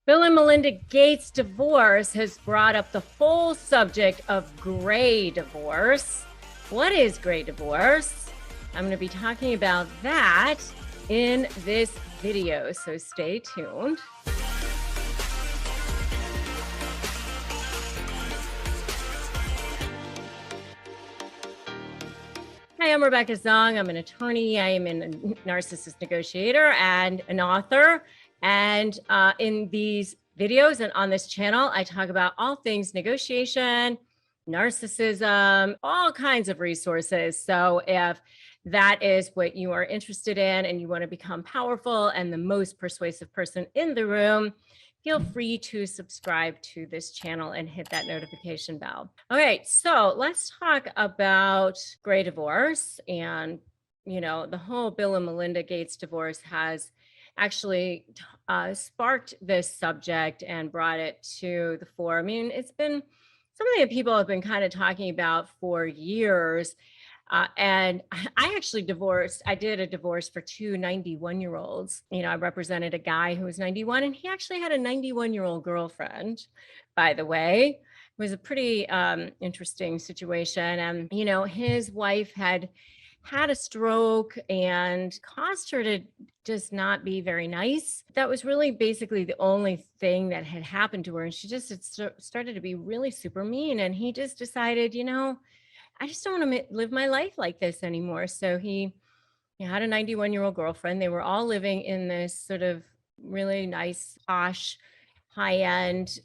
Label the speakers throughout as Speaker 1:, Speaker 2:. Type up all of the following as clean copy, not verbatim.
Speaker 1: Bill and Melinda Gates' divorce has brought up the whole subject of gray divorce. What is gray divorce? I'm going to be talking about that in this video, so stay tuned. Hi, I'm Rebecca Zung. I'm an attorney. I am a narcissist negotiator and an author. And in these videos and on this channel, I talk about all things negotiation, narcissism, all kinds of resources. So if that is what you are interested in and you want to become powerful and the most persuasive person in the room, feel free to subscribe to this channel and hit that notification bell. Okay, so let's talk about gray divorce. And, you know, the whole Bill and Melinda Gates divorce has actually sparked this subject and brought it to the fore. I mean, it's been something that people have been kind of talking about for years. And I actually I did a divorce for two 91-year-olds. You know, I represented a guy who was 91 and he actually had a 91-year-old girlfriend, by the way. It was a pretty interesting situation. And, you know, his wife had a stroke and caused her to just not be very nice. That was really basically the only thing that had happened to her. And she just had started to be really super mean. And he just decided, you know, I just don't want to live my life like this anymore. So he had a 91-year-old girlfriend. They were all living in this sort of really nice, posh, high-end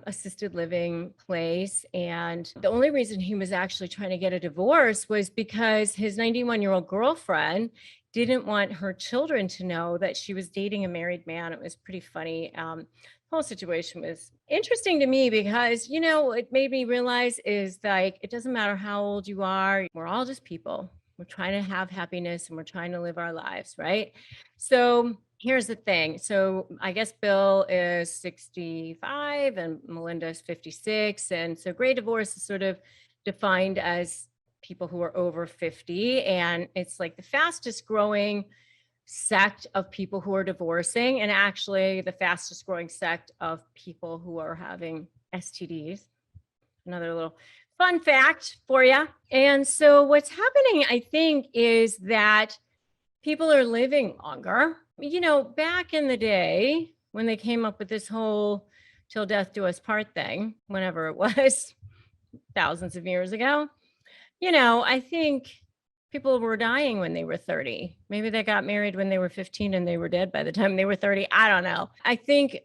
Speaker 1: assisted living place. And the only reason he was actually trying to get a divorce was because his 91-year-old girlfriend didn't want her children to know that she was dating a married man. It was pretty funny. The whole situation was interesting to me because, you know, it made me realize is like, it doesn't matter how old you are. We're all just people. We're trying to have happiness and we're trying to live our lives, right? So here's the thing. So I guess Bill is 65 and Melinda is 56. And so gray divorce is sort of defined as people who are over 50. And it's like the fastest growing sect of people who are divorcing, and actually the fastest growing sect of people who are having STDs. Another little fun fact for you. And so what's happening, I think, is that people are living longer. You know, back in the day when they came up with this whole till death do us part thing, whenever it was, thousands of years ago, you know, I think people were dying when they were 30. Maybe they got married when they were 15 and they were dead by the time they were 30. I don't know. I think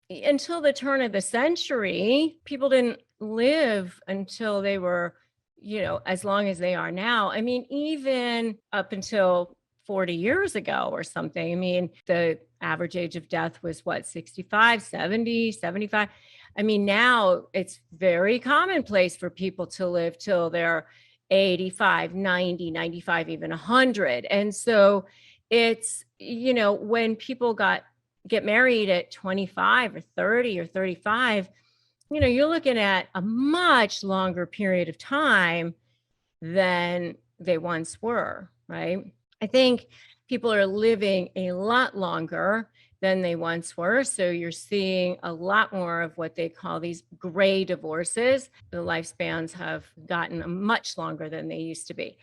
Speaker 1: until the turn of the century, people didn't live until they were, you know, as long as they are now. I mean, even up until 40 years ago or something. I mean, the average age of death was what, 65, 70, 75. I mean, now it's very commonplace for people to live till they're 85, 90, 95, even 100. And so it's, you know, when people get married at 25 or 30 or 35, you know, you're looking at a much longer period of time than they once were, right? I think people are living a lot longer than they once were. So you're seeing a lot more of what they call these gray divorces. The lifespans have gotten much longer than they used to be.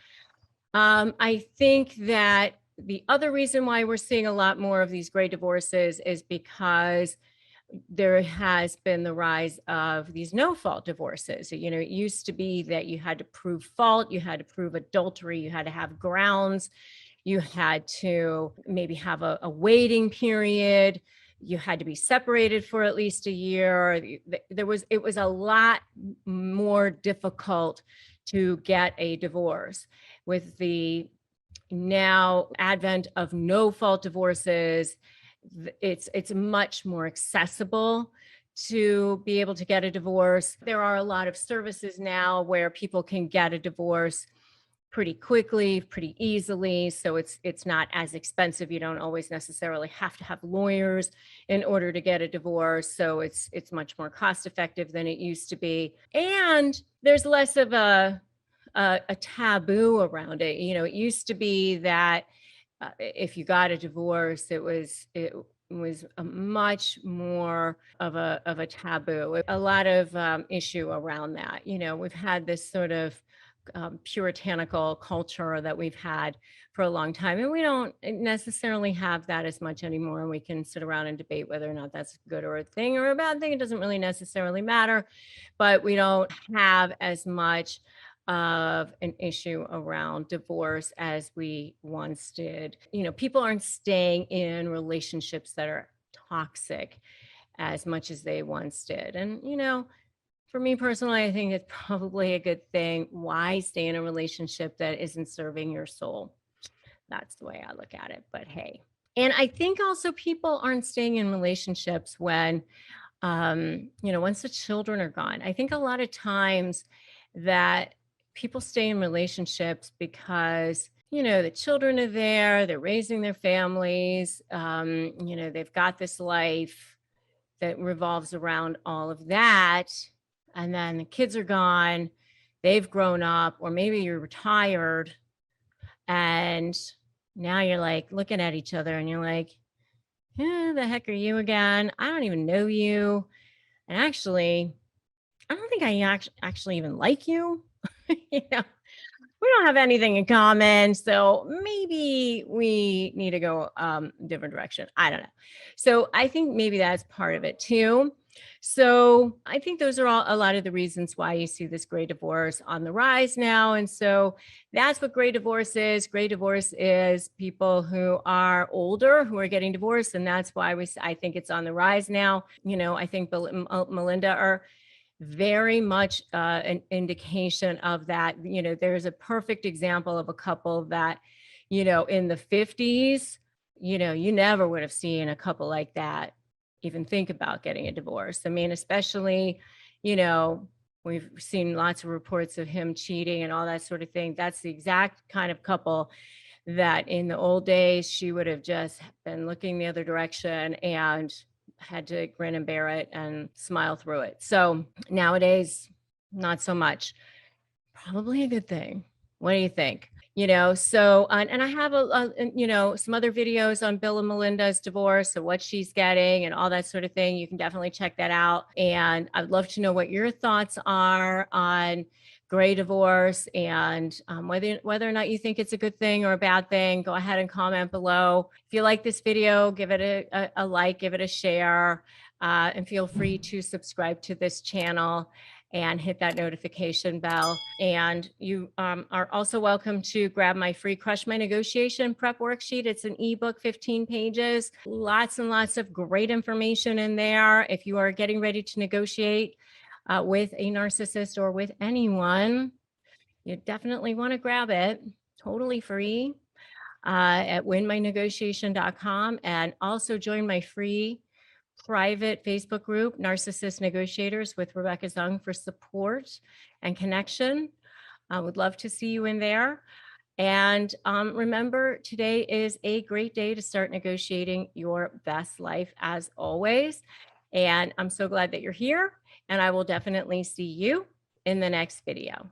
Speaker 1: I think that the other reason why we're seeing a lot more of these gray divorces is because there has been the rise of these no-fault divorces. You know, it used to be that you had to prove fault, you had to prove adultery, you had to have grounds, you had to maybe have a waiting period, you had to be separated for at least a year. It was a lot more difficult to get a divorce. With the now advent of no-fault divorces, it's much more accessible to be able to get a divorce. There are a lot of services now where people can get a divorce pretty quickly, pretty easily. So it's not as expensive. You don't always necessarily have to have lawyers in order to get a divorce. So it's much more cost effective than it used to be. And there's less of a taboo around it. You know, it used to be that if you got a divorce, it was a much more of a taboo, a lot of issue around that. We've had this sort of puritanical culture that we've had for a long time, and we don't necessarily have that as much anymore. And we can sit around and debate whether or not that's good or a thing or a bad thing. It doesn't really necessarily matter, but we don't have as much of an issue around divorce as we once did. People aren't staying in relationships that are toxic as much as they once did. And, for me personally, I think it's probably a good thing. Why stay in a relationship that isn't serving your soul? That's the way I look at it. But hey, and I think also people aren't staying in relationships when, once the children are gone. I think a lot of times that people stay in relationships because, the children are there, they're raising their families, they've got this life that revolves around all of that. And then the kids are gone, they've grown up, or maybe you're retired, and now you're like looking at each other and you're like, who the heck are you again? I don't even know you. And actually, I don't think I actually even like you. We don't have anything in common. So maybe we need to go different direction. I don't know. So I think maybe that's part of it too. So I think those are all a lot of the reasons why you see this gray divorce on the rise now. And so that's what gray divorce is. Gray divorce is people who are older, who are getting divorced. And that's why I think it's on the rise now. I think Melinda are very much an indication of that. There's a perfect example of a couple that, in the 50s, you never would have seen a couple like that even think about getting a divorce. I mean, especially, we've seen lots of reports of him cheating and all that sort of thing. That's the exact kind of couple that in the old days, she would have just been looking the other direction and had to grin and bear it and smile through it. So nowadays, not so much. Probably a good thing. What do you think? So, and I have some other videos on Bill and Melinda's divorce and what she's getting and all that sort of thing. You can definitely check that out. And I'd love to know what your thoughts are on gray divorce and whether or not you think it's a good thing or a bad thing. Go ahead and comment below. If you like this video, give it a like, give it a share, and feel free to subscribe to this channel and hit that notification bell. And you are also welcome to grab my free Crush My Negotiation prep worksheet. It's an ebook, 15 pages, lots and lots of great information in there. If you are getting ready to negotiate with a narcissist or with anyone, you definitely want to grab it. Totally free at winmynegotiation.com, and also join my free private Facebook group, Narcissist Negotiators with Rebecca Zung, for support and connection. I would love to see you in there. And remember, today is a great day to start negotiating your best life as always. And I'm so glad that you're here, and I will definitely see you in the next video.